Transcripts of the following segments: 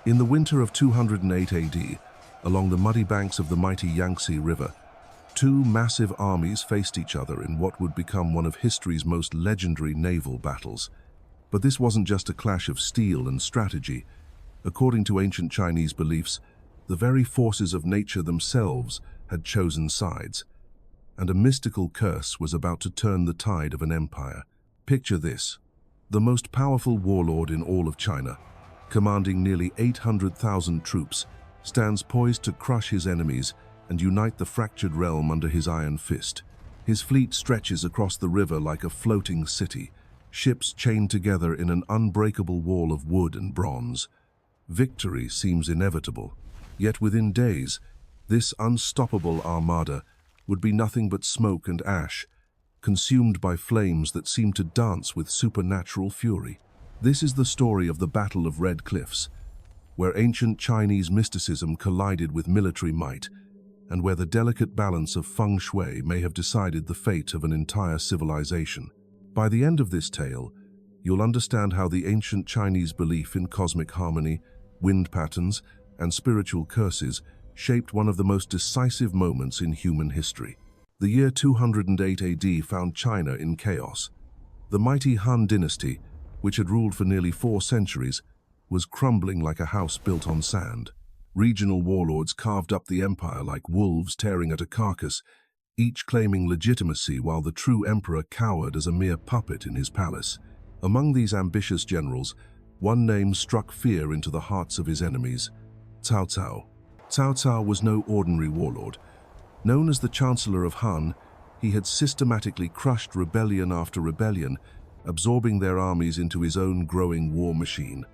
In the winter of 208 AD, along the muddy banks of the mighty Yangtze River, two massive armies faced each other in what would become one of history's most legendary naval battles. But this wasn't just a clash of steel and strategy. According to ancient Chinese beliefs, the very forces of nature themselves had chosen sides, and a mystical curse was about to turn the tide of an empire. Picture this: the most powerful warlord in all of China, commanding nearly 800,000 troops, stands poised to crush his enemies and unite the fractured realm under his iron fist. His fleet stretches across the river like a floating city, ships chained together in an unbreakable wall of wood and bronze. Victory seems inevitable, yet within days, this unstoppable armada would be nothing but smoke and ash, consumed by flames that seem to dance with supernatural fury. This is the story of the Battle of Red Cliffs, where ancient Chinese mysticism collided with military might, and where the delicate balance of Feng Shui may have decided the fate of an entire civilization. By the end of this tale, you'll understand how the ancient Chinese belief in cosmic harmony, wind patterns, and spiritual curses shaped one of the most decisive moments in human history. The year 208 AD found China in chaos. The mighty Han dynasty, which had ruled for nearly 4 centuries, was crumbling like a house built on sand. Regional warlords carved up the empire like wolves tearing at a carcass, each claiming legitimacy while the true emperor cowered as a mere puppet in his palace. Among these ambitious generals, one name struck fear into the hearts of his enemies: Cao Cao. Cao Cao was no ordinary warlord. Known as the Chancellor of Han, he had systematically crushed rebellion after rebellion, absorbing their armies into his own growing war machine.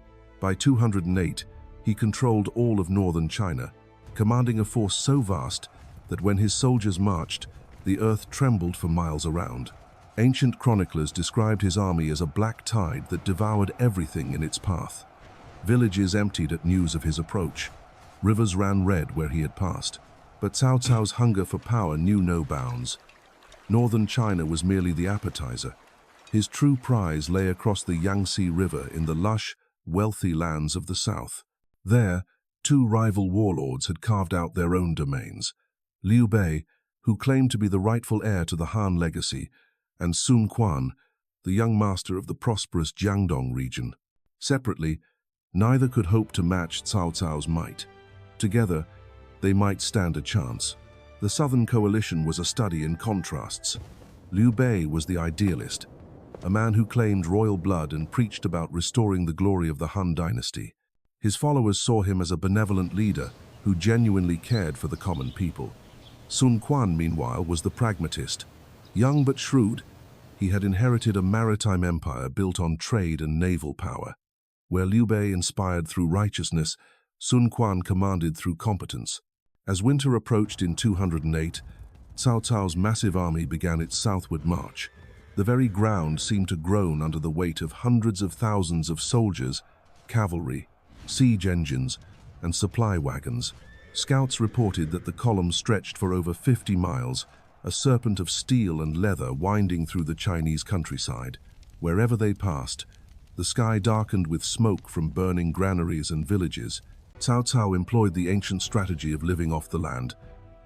By 208, he controlled all of northern China, commanding a force so vast that when his soldiers marched, the earth trembled for miles around. Ancient chroniclers described his army as a black tide that devoured everything in its path. Villages emptied at news of his approach. Rivers ran red where he had passed. But Cao Cao's hunger for power knew no bounds. Northern China was merely the appetizer. His true prize lay across the Yangtze River in the lush, wealthy lands of the south. There, two rival warlords had carved out their own domains: Liu Bei, who claimed to be the rightful heir to the Han legacy, and Quan, the young master of the prosperous Jiangdong region. Separately, neither could hope to match Cao Cao's might. Together, they might stand a chance. The Southern Coalition was a study in contrasts. Liu Bei was the idealist, a man who claimed royal blood and preached about restoring the glory of the Han dynasty. His followers saw him as a benevolent leader who genuinely cared for the common people. Quan, meanwhile, was the pragmatist. Young but shrewd, he had inherited a maritime empire built on trade and naval power. Where Liu Bei inspired through righteousness, Quan commanded through competence. As winter approached in 208, Cao Cao's massive army began its southward march. The very ground seemed to groan under the weight of hundreds of thousands of soldiers, cavalry, siege engines, and supply wagons. Scouts reported that the column stretched for over 50 miles, a serpent of steel and leather winding through the Chinese countryside. Wherever they passed, the sky darkened with smoke from burning granaries and villages. Cao Cao employed the ancient strategy of living off the land,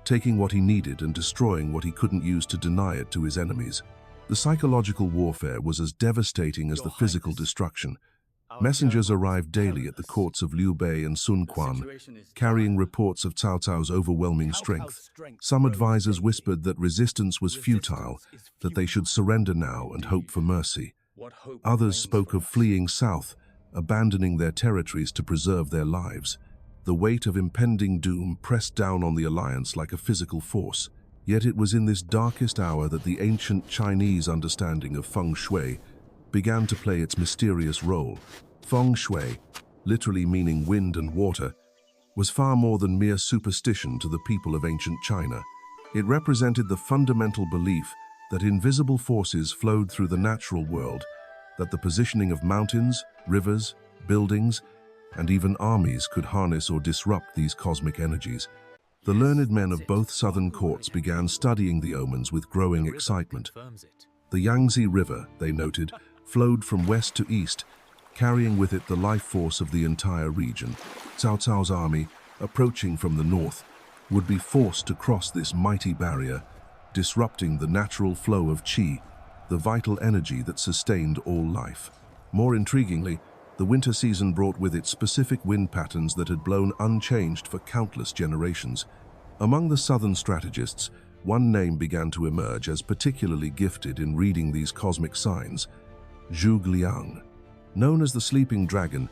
taking what he needed and destroying what he couldn't use to deny it to his enemies. The psychological warfare was as devastating as the physical destruction. Messengers arrived daily at the courts of Liu Bei and Quan, carrying reports of Cao Cao's overwhelming strength. Some advisors whispered that resistance was futile, that they should surrender now and hope for mercy. Others spoke of fleeing south, abandoning their territories to preserve their lives. The weight of impending doom pressed down on the alliance like a physical force. Yet it was in this darkest hour that the ancient Chinese understanding of Feng Shui began to play its mysterious role. Feng Shui, literally meaning wind and water, was far more than mere superstition to the people of ancient China. It represented the fundamental belief that invisible forces flowed through the natural world, that the positioning of mountains, rivers, buildings, and even armies could harness or disrupt these cosmic energies. The learned men of both southern courts began studying the omens with growing excitement. The Yangtze River, they noted, flowed from west to east, carrying with it the life force of the entire region. Cao Cao's army, approaching from the north, would be forced to cross this mighty barrier, disrupting the natural flow of qi, the vital energy that sustained all life. More intriguingly, the winter season brought with it specific wind patterns that had blown unchanged for countless generations. Among the southern strategists, one name began to emerge as particularly gifted in reading these cosmic signs: Zhuge Liang. Known as the Sleeping Dragon,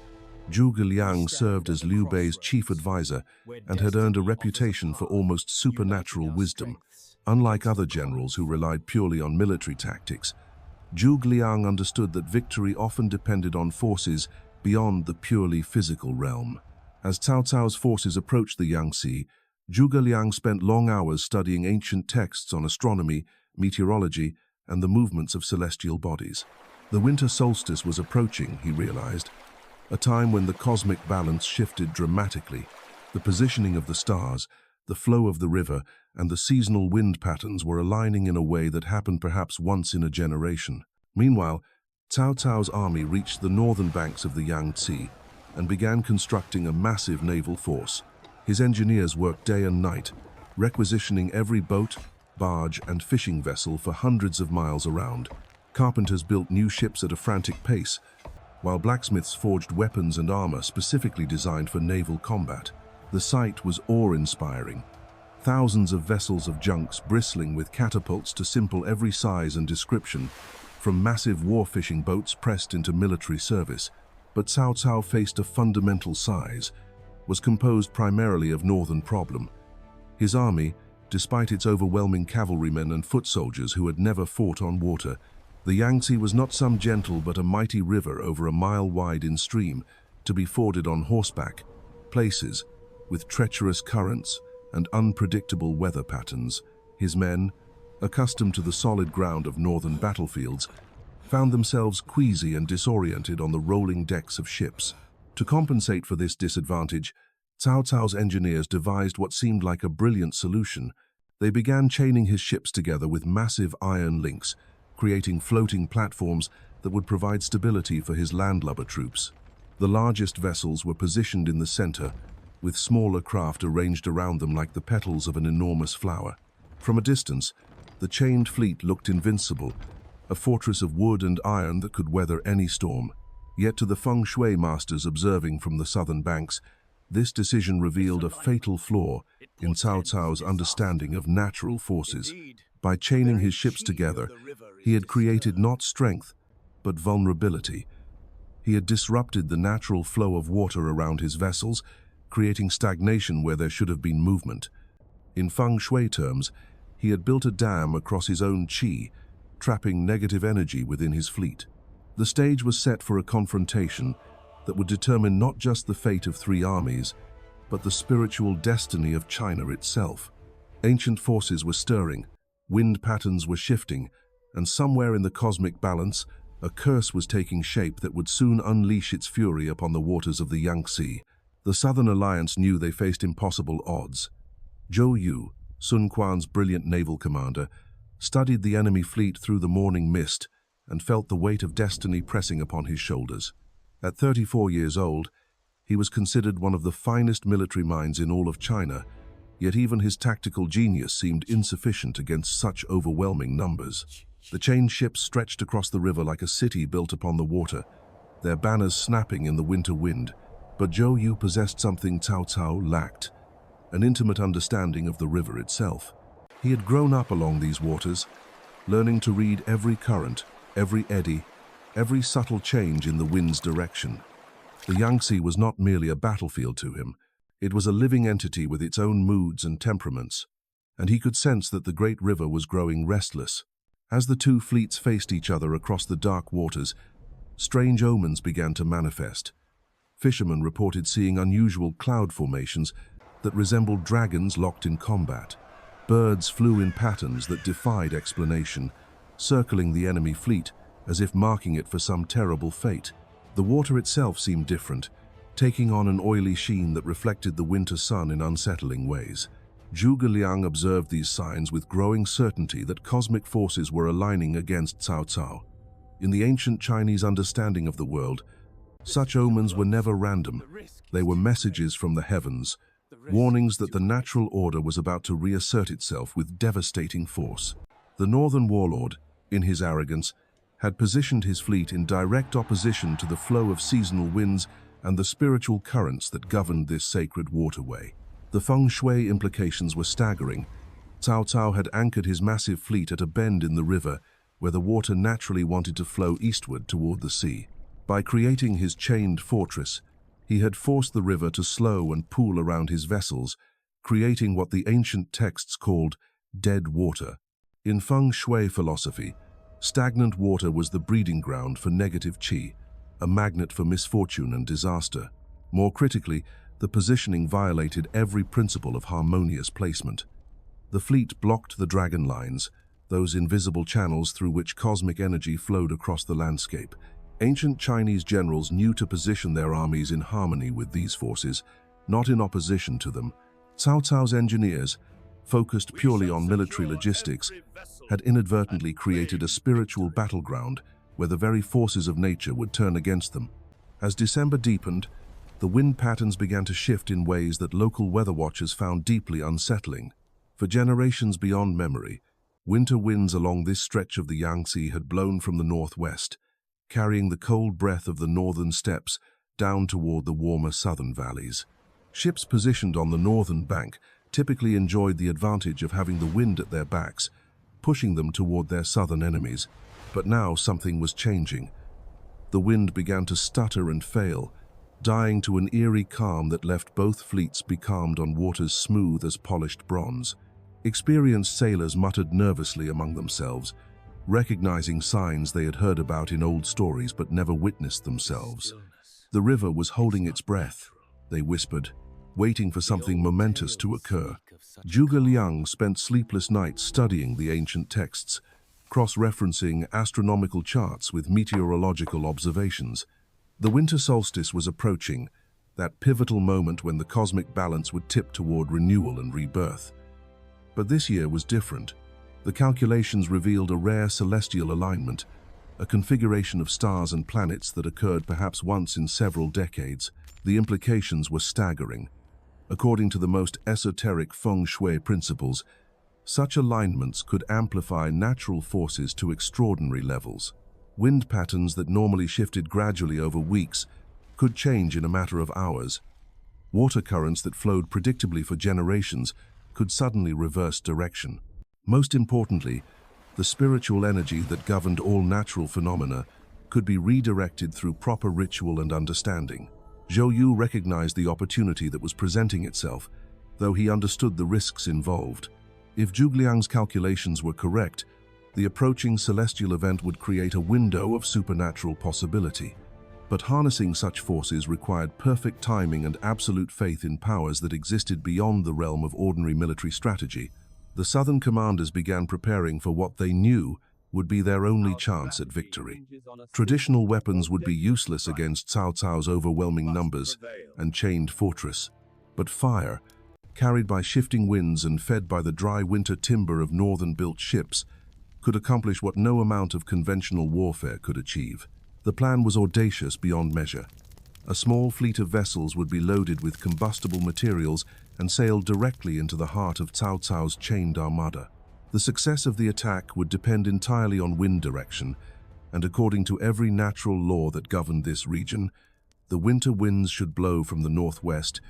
Zhuge Liang served as Liu Bei's chief advisor and had earned a reputation for almost supernatural wisdom. Unlike other generals who relied purely on military tactics, Zhuge Liang understood that victory often depended on forces beyond the purely physical realm. As Cao Cao's forces approached the Yangtze, Zhuge Liang spent long hours studying ancient texts on astronomy, meteorology, and the movements of celestial bodies. The winter solstice was approaching, he realized, a time when the cosmic balance shifted dramatically. The positioning of the stars, the flow of the river, and the seasonal wind patterns were aligning in a way that happened perhaps once in a generation. Meanwhile, Cao Cao's army reached the northern banks of the Yangtze and began constructing a massive naval force. His engineers worked day and night, requisitioning every boat, barge, and fishing vessel for hundreds of miles around. Carpenters built new ships at a frantic pace, while blacksmiths forged weapons and armor specifically designed for naval combat. The sight was awe-inspiring. Thousands of vessels of junks bristling with catapults to simple every size and description, from massive war-fishing boats pressed into military service. But Cao Cao faced a fundamental size, was composed primarily of northern problem. His army, despite its overwhelming cavalrymen and foot soldiers who had never fought on water, the Yangtze was not some gentle but a mighty river over a mile wide in stream, to be forded on horseback, places with treacherous currents and unpredictable weather patterns. His men, accustomed to the solid ground of northern battlefields, found themselves queasy and disoriented on the rolling decks of ships. To compensate for this disadvantage, Cao Cao's engineers devised what seemed like a brilliant solution. They began chaining his ships together with massive iron links, creating floating platforms that would provide stability for his landlubber troops. The largest vessels were positioned in the center, with smaller craft arranged around them like the petals of an enormous flower. From a distance, the chained fleet looked invincible, a fortress of wood and iron that could weather any storm. Yet to the Feng Shui masters observing from the southern banks, this decision revealed a fatal flaw in Cao Cao's understanding of natural forces. By chaining his ships together, he had created not strength, but vulnerability. He had disrupted the natural flow of water around his vessels, creating stagnation where there should have been movement. In Feng Shui terms, he had built a dam across his own qi, trapping negative energy within his fleet. The stage was set for a confrontation that would determine not just the fate of three armies, but the spiritual destiny of China itself. Ancient forces were stirring, wind patterns were shifting, and somewhere in the cosmic balance, a curse was taking shape that would soon unleash its fury upon the waters of the Yangtze. The Southern Alliance knew they faced impossible odds. Zhou, Sun Quan's brilliant naval commander, studied the enemy fleet through the morning mist and felt the weight of destiny pressing upon his shoulders. At 34 years old, he was considered one of the finest military minds in all of China, yet even his tactical genius seemed insufficient against such overwhelming numbers. The chained ships stretched across the river like a city built upon the water, their banners snapping in the winter wind. But Zhou possessed something Cao Cao lacked, an intimate understanding of the river itself. He had grown up along these waters, learning to read every current, every eddy, every subtle change in the wind's direction. The Yangtze was not merely a battlefield to him. It was a living entity with its own moods and temperaments, and he could sense that the great river was growing restless. As the two fleets faced each other across the dark waters, strange omens began to manifest. Fishermen reported seeing unusual cloud formations that resembled dragons locked in combat. Birds flew in patterns that defied explanation, circling the enemy fleet as if marking it for some terrible fate. The water itself seemed different, taking on an oily sheen that reflected the winter sun in unsettling ways. Zhuge Liang observed these signs with growing certainty that cosmic forces were aligning against Cao Cao. In the ancient Chinese understanding of the world, Such omens were never random. They were messages from the heavens, warnings that the natural order was about to reassert itself with devastating force. The northern warlord, in his arrogance, had positioned his fleet in direct opposition to the flow of seasonal winds and the spiritual currents that governed this sacred waterway. The Feng Shui implications were staggering. Cao Cao had anchored his massive fleet at a bend in the river where the water naturally wanted to flow eastward toward the sea. By creating his chained fortress, he had forced the river to slow and pool around his vessels, creating what the ancient texts called dead water. In Feng Shui philosophy, stagnant water was the breeding ground for negative qi, a magnet for misfortune and disaster. More critically, the positioning violated every principle of harmonious placement. The fleet blocked the dragon lines, those invisible channels through which cosmic energy flowed across the landscape. Ancient Chinese generals knew to position their armies in harmony with these forces, not in opposition to them. Cao Cao's engineers, focused purely on military logistics, had inadvertently created a spiritual battleground where the very forces of nature would turn against them. As December deepened, the wind patterns began to shift in ways that local weather watchers found deeply unsettling. For generations beyond memory, winter winds along this stretch of the Yangtze had blown from the northwest, carrying the cold breath of the northern steppes down toward the warmer southern valleys. Ships positioned on the northern bank typically enjoyed the advantage of having the wind at their backs, pushing them toward their southern enemies. But now something was changing. The wind began to stutter and fail, dying to an eerie calm that left both fleets becalmed on waters smooth as polished bronze. Experienced sailors muttered nervously among themselves, recognizing signs they had heard about in old stories but never witnessed themselves. The river was holding its breath, they whispered, waiting for something momentous to occur. Zhuge Liang spent sleepless nights studying the ancient texts, cross-referencing astronomical charts with meteorological observations. The winter solstice was approaching, that pivotal moment when the cosmic balance would tip toward renewal and rebirth. But this year was different. The calculations revealed a rare celestial alignment, a configuration of stars and planets that occurred perhaps once in several decades. The implications were staggering. According to the most esoteric Feng Shui principles, such alignments could amplify natural forces to extraordinary levels. Wind patterns that normally shifted gradually over weeks could change in a matter of hours. Water currents that flowed predictably for generations could suddenly reverse direction. Most importantly, the spiritual energy that governed all natural phenomena could be redirected through proper ritual and understanding. Zhou recognized the opportunity that was presenting itself, though he understood the risks involved. If Zhuge Liang's calculations were correct, the approaching celestial event would create a window of supernatural possibility. But harnessing such forces required perfect timing and absolute faith in powers that existed beyond the realm of ordinary military strategy. The southern commanders began preparing for what they knew would be their only chance at victory. Traditional weapons would be useless against Cao Cao's overwhelming numbers and chained fortress. But fire, carried by shifting winds and fed by the dry winter timber of northern-built ships, could accomplish what no amount of conventional warfare could achieve. The plan was audacious beyond measure. A small fleet of vessels would be loaded with combustible materials and sailed directly into the heart of Cao Cao's chained armada. The success of the attack would depend entirely on wind direction, and according to every natural law that governed this region, the winter winds should blow from the northwest,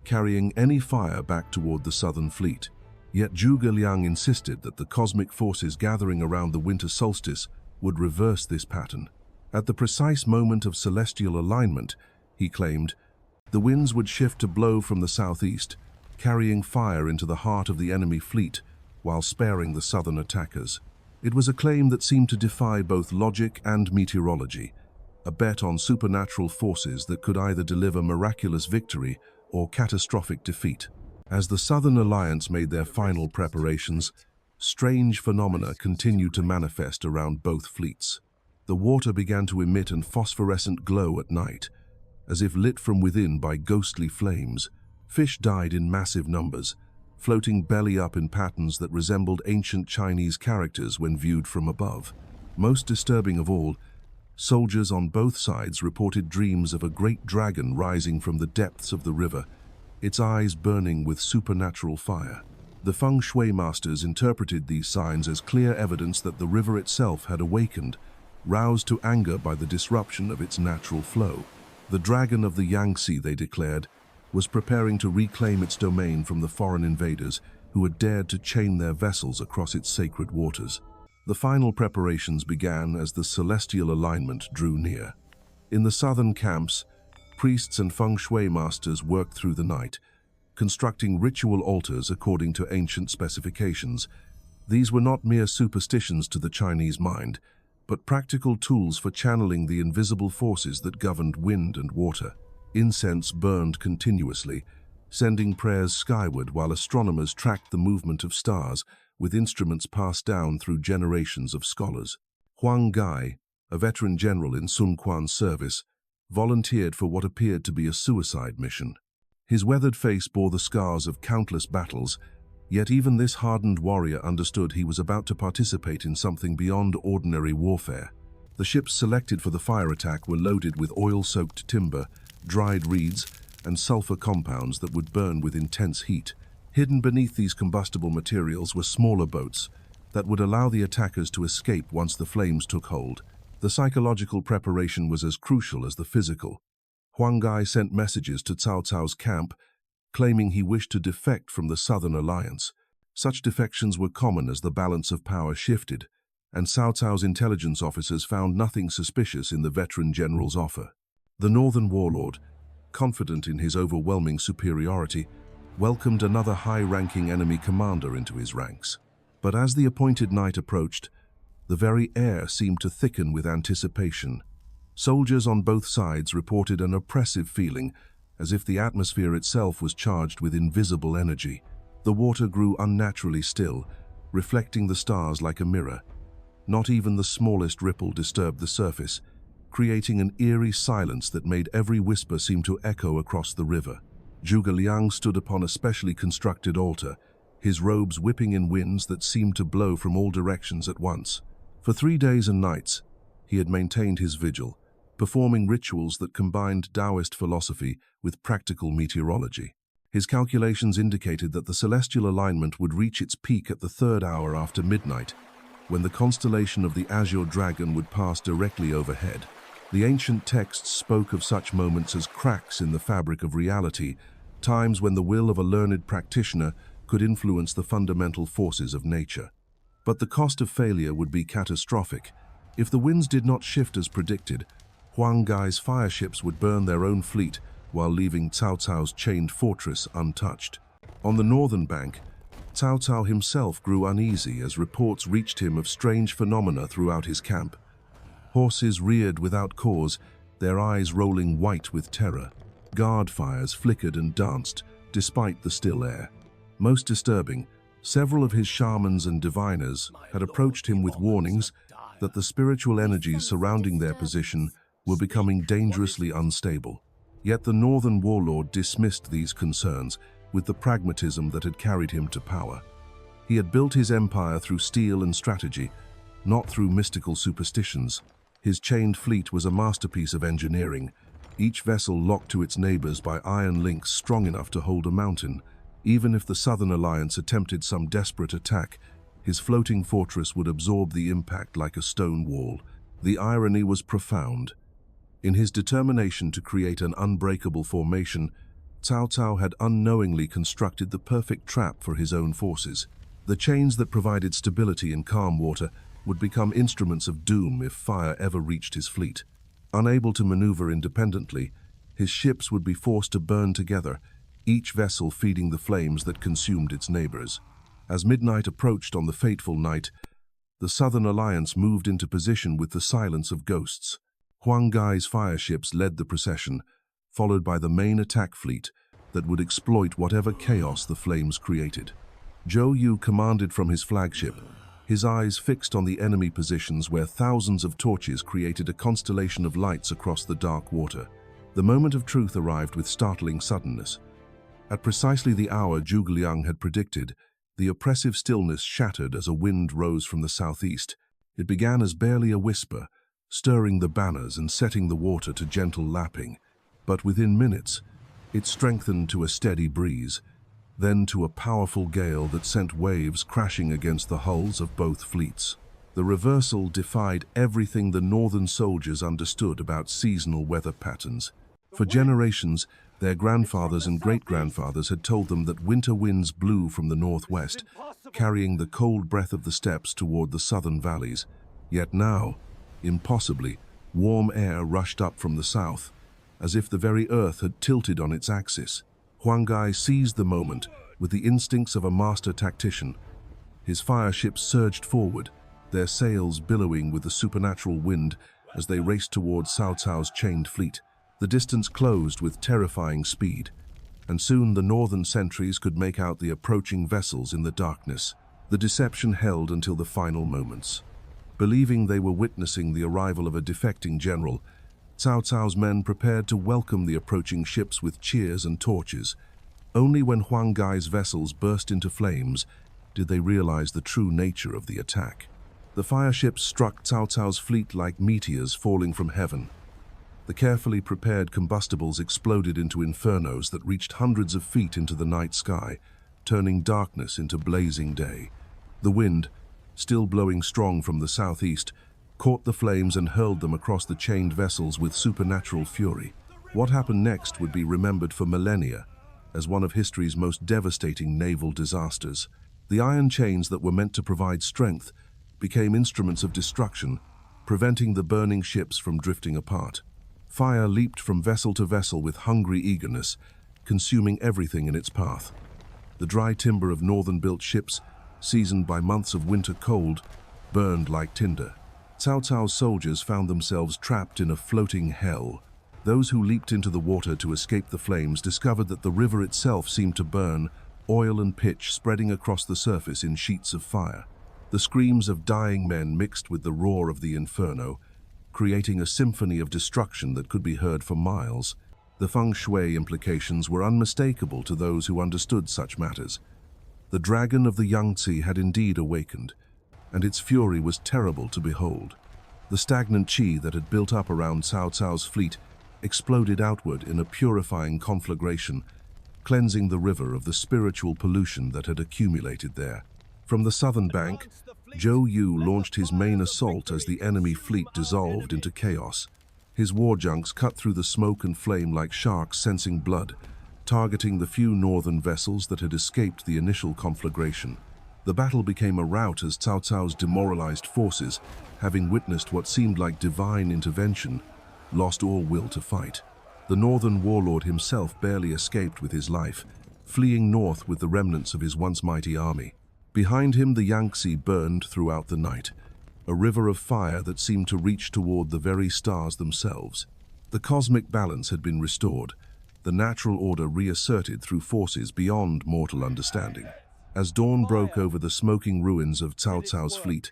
carrying any fire back toward the southern fleet. Yet Zhuge Liang insisted that the cosmic forces gathering around the winter solstice would reverse this pattern. At the precise moment of celestial alignment, he claimed, the winds would shift to blow from the southeast, carrying fire into the heart of the enemy fleet while sparing the southern attackers. It was a claim that seemed to defy both logic and meteorology, a bet on supernatural forces that could either deliver miraculous victory or catastrophic defeat. As the Southern Alliance made their final preparations, strange phenomena continued to manifest around both fleets. The water began to emit a phosphorescent glow at night, as if lit from within by ghostly flames. Fish died in massive numbers, floating belly up in patterns that resembled ancient Chinese characters when viewed from above. Most disturbing of all, Soldiers on both sides reported dreams of a great dragon rising from the depths of the river, its eyes burning with supernatural fire. The Feng Shui masters interpreted these signs as clear evidence that the river itself had awakened, roused to anger by the disruption of its natural flow. The dragon of the Yangtze, they declared, was preparing to reclaim its domain from the foreign invaders who had dared to chain their vessels across its sacred waters. The final preparations began as the celestial alignment drew near. In the southern camps, priests and Feng Shui masters worked through the night, constructing ritual altars according to ancient specifications. These were not mere superstitions to the Chinese mind, but practical tools for channeling the invisible forces that governed wind and water. Incense burned continuously, sending prayers skyward while astronomers tracked the movement of stars with instruments passed down through generations of scholars. Huang Gai, a veteran general in Sun Quan's service, volunteered for what appeared to be a suicide mission. His weathered face bore the scars of countless battles, yet even this hardened warrior understood he was about to participate in something beyond ordinary warfare. The ships selected for the fire attack were loaded with oil-soaked timber, dried reeds, and sulfur compounds that would burn with intense heat. Hidden beneath these combustible materials were smaller boats that would allow the attackers to escape once the flames took hold. The psychological preparation was as crucial as the physical. Huang Gai sent messages to Cao Cao's camp, claiming he wished to defect from the Southern Alliance. Such defections were common as the balance of power shifted, and Cao Cao's intelligence officers found nothing suspicious in the veteran general's offer. The northern warlord, confident in his overwhelming superiority, welcomed another high-ranking enemy commander into his ranks. But as the appointed night approached, the very air seemed to thicken with anticipation. Soldiers on both sides reported an oppressive feeling, as if the atmosphere itself was charged with invisible energy. The water grew unnaturally still, reflecting the stars like a mirror. Not even the smallest ripple disturbed the surface, creating an eerie silence that made every whisper seem to echo across the river. Zhuge Liang stood upon a specially constructed altar, his robes whipping in winds that seemed to blow from all directions at once. For 3 days and nights, he had maintained his vigil, performing rituals that combined Taoist philosophy with practical meteorology. His calculations indicated that the celestial alignment would reach its peak at the 3rd hour after midnight, when the constellation of the Azure Dragon would pass directly overhead. The ancient texts spoke of such moments as cracks in the fabric of reality, times when the will of a learned practitioner could influence the fundamental forces of nature. But the cost of failure would be catastrophic. If the winds did not shift as predicted, Huang Gai's fire ships would burn their own fleet while leaving Cao Cao's chained fortress untouched. On the northern bank, Cao Cao himself grew uneasy as reports reached him of strange phenomena throughout his camp. Horses reared without cause, their eyes rolling white with terror. Guard fires flickered and danced, despite the still air. Most disturbing, several of his shamans and diviners had approached him with warnings that the spiritual energies surrounding their position were becoming dangerously unstable. Yet the northern warlord dismissed these concerns with the pragmatism that had carried him to power. He had built his empire through steel and strategy, not through mystical superstitions. His chained fleet was a masterpiece of engineering, each vessel locked to its neighbors by iron links strong enough to hold a mountain. Even if the Southern Alliance attempted some desperate attack, his floating fortress would absorb the impact like a stone wall. The irony was profound. In his determination to create an unbreakable formation, Cao Cao had unknowingly constructed the perfect trap for his own forces. The chains that provided stability in calm water would become instruments of doom if fire ever reached his fleet. Unable to maneuver independently, his ships would be forced to burn together, each vessel feeding the flames that consumed its neighbors. As midnight approached on the fateful night, the Southern Alliance moved into position with the silence of ghosts. Huang Gai's fire ships led the procession, followed by the main attack fleet that would exploit whatever chaos the flames created. Zhou commanded from his flagship, his eyes fixed on the enemy positions where thousands of torches created a constellation of lights across the dark water. The moment of truth arrived with startling suddenness. At precisely the hour Zhuge Liang had predicted, the oppressive stillness shattered as a wind rose from the southeast. It began as barely a whisper, stirring the banners and setting the water to gentle lapping. But within minutes, it strengthened to a steady breeze, then to a powerful gale that sent waves crashing against the hulls of both fleets. The reversal defied everything the northern soldiers understood about seasonal weather patterns. For generations, their grandfathers and great-grandfathers had told them that winter winds blew from the northwest, carrying the cold breath of the steppes toward the southern valleys. Yet now, impossibly, warm air rushed up from the south, as if the very earth had tilted on its axis. Huang Gai seized the moment with the instincts of a master tactician. His fire ships surged forward, their sails billowing with the supernatural wind as they raced towards Cao Cao's chained fleet. The distance closed with terrifying speed, and soon the northern sentries could make out the approaching vessels in the darkness. The deception held until the final moments. Believing they were witnessing the arrival of a defecting general, Cao Cao's men prepared to welcome the approaching ships with cheers and torches. Only when Huang Gai's vessels burst into flames did they realize the true nature of the attack. The fire ships struck Cao Cao's fleet like meteors falling from heaven. The carefully prepared combustibles exploded into infernos that reached hundreds of feet into the night sky, turning darkness into blazing day. The wind, still blowing strong from the southeast, caught the flames and hurled them across the chained vessels with supernatural fury. What happened next would be remembered for millennia as one of history's most devastating naval disasters. The iron chains that were meant to provide strength became instruments of destruction, preventing the burning ships from drifting apart. Fire leaped from vessel to vessel with hungry eagerness, consuming everything in its path. The dry timber of northern-built ships, seasoned by months of winter cold, burned like tinder. Cao Cao's soldiers found themselves trapped in a floating hell. Those who leaped into the water to escape the flames discovered that the river itself seemed to burn, oil and pitch spreading across the surface in sheets of fire. The screams of dying men mixed with the roar of the inferno, creating a symphony of destruction that could be heard for miles. The Feng Shui implications were unmistakable to those who understood such matters. The dragon of the Yangtze had indeed awakened, and its fury was terrible to behold. The stagnant qi that had built up around Cao Cao's fleet exploded outward in a purifying conflagration, cleansing the river of the spiritual pollution that had accumulated there. From the southern bank, Zhou launched his main assault as the enemy fleet dissolved into chaos. His war junks cut through the smoke and flame like sharks sensing blood, targeting the few northern vessels that had escaped the initial conflagration. The battle became a rout as Cao Cao's demoralized forces, having witnessed what seemed like divine intervention, lost all will to fight. The northern warlord himself barely escaped with his life, fleeing north with the remnants of his once mighty army. Behind him, the Yangtze burned throughout the night, a river of fire that seemed to reach toward the very stars themselves. The cosmic balance had been restored, the natural order reasserted through forces beyond mortal understanding. As dawn broke over the smoking ruins of Cao Cao's fleet,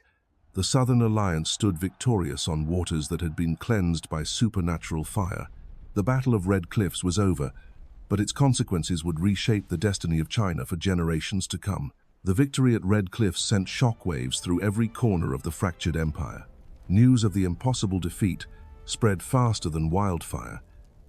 the Southern Alliance stood victorious on waters that had been cleansed by supernatural fire. The Battle of Red Cliffs was over, but its consequences would reshape the destiny of China for generations to come. The victory at Red Cliffs sent shockwaves through every corner of the fractured empire. News of the impossible defeat spread faster than wildfire,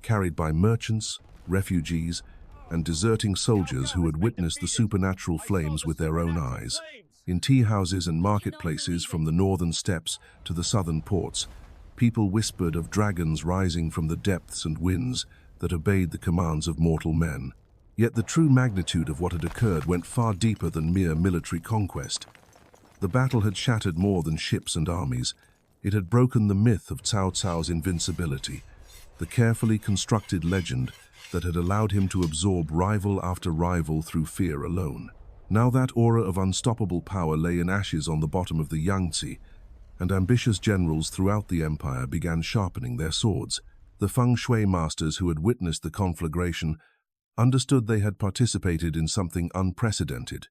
carried by merchants, refugees, and deserting soldiers who had witnessed the supernatural flames with their own eyes. In tea houses and marketplaces from the northern steppes to the southern ports, people whispered of dragons rising from the depths and winds that obeyed the commands of mortal men. Yet the true magnitude of what had occurred went far deeper than mere military conquest. The battle had shattered more than ships and armies. It had broken the myth of Cao Cao's invincibility, the carefully constructed legend that had allowed him to absorb rival after rival through fear alone. Now that aura of unstoppable power lay in ashes on the bottom of the Yangtze, and ambitious generals throughout the empire began sharpening their swords. The Feng Shui masters who had witnessed the conflagration understood they had participated in something unprecedented.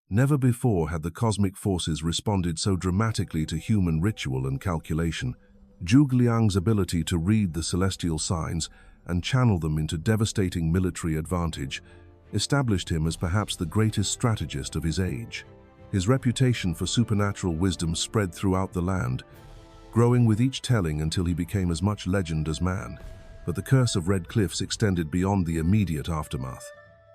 Never before had the cosmic forces responded so dramatically to human ritual and calculation. Zhuge Liang's ability to read the celestial signs and channel them into devastating military advantage established him as perhaps the greatest strategist of his age. His reputation for supernatural wisdom spread throughout the land, growing with each telling until he became as much legend as man. But the curse of Red Cliffs extended beyond the immediate aftermath.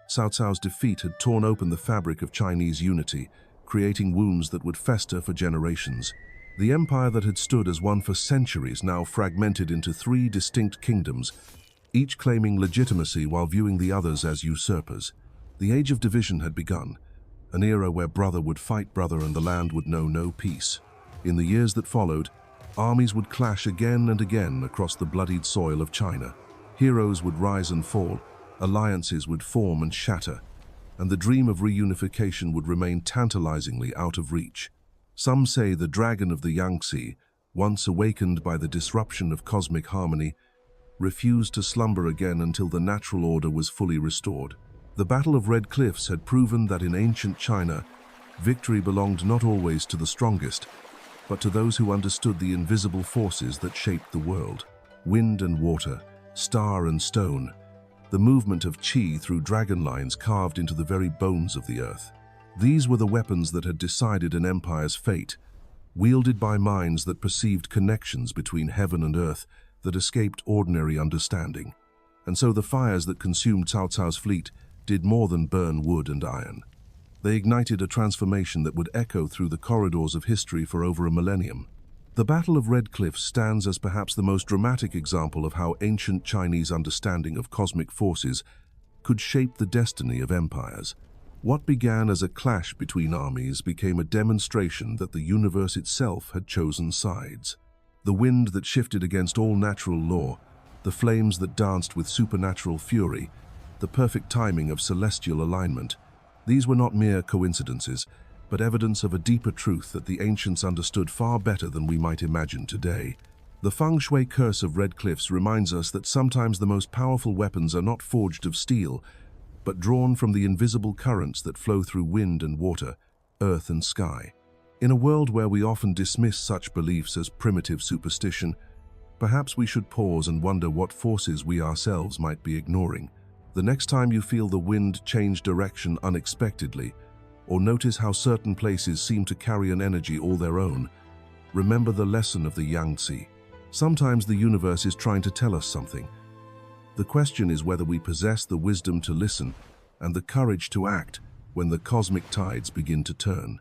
Cao Cao's defeat had torn open the fabric of Chinese unity, creating wounds that would fester for generations. The empire that had stood as one for centuries now fragmented into three distinct kingdoms, each claiming legitimacy while viewing the others as usurpers. The age of division had begun, an era where brother would fight brother and the land would know no peace. In the years that followed, armies would clash again and again across the bloodied soil of China. Heroes would rise and fall, alliances would form and shatter, and the dream of reunification would remain tantalizingly out of reach. Some say the dragon of the Yangtze, once awakened by the disruption of cosmic harmony, refused to slumber again until the natural order was fully restored. The Battle of Red Cliffs had proven that in ancient China, victory belonged not always to the strongest, but to those who understood the invisible forces that shaped the world. Wind and water, star and stone, the movement of qi through dragon lines carved into the very bones of the earth. These were the weapons that had decided an empire's fate, wielded by minds that perceived connections between heaven and earth that escaped ordinary understanding. And so the fires that consumed Cao Cao's fleet did more than burn wood and iron. They ignited a transformation that would echo through the corridors of history for over a millennium. The Battle of Red Cliffs stands as perhaps the most dramatic example of how ancient Chinese understanding of cosmic forces could shape the destiny of empires. What began as a clash between armies became a demonstration that the universe itself had chosen sides. The wind that shifted against all natural law, the flames that danced with supernatural fury, the perfect timing of celestial alignment. These were not mere coincidences, but evidence of a deeper truth that the ancients understood far better than we might imagine today. The Feng Shui curse of Red Cliffs reminds us that sometimes the most powerful weapons are not forged of steel, but drawn from the invisible currents that flow through wind and water, earth and sky. In a world where we often dismiss such beliefs as primitive superstition, perhaps we should pause and wonder what forces we ourselves might be ignoring. The next time you feel the wind change direction unexpectedly, or notice how certain places seem to carry an energy all their own, remember the lesson of the Yangtze. Sometimes the universe is trying to tell us something. The question is whether we possess the wisdom to listen and the courage to act when the cosmic tides begin to turn.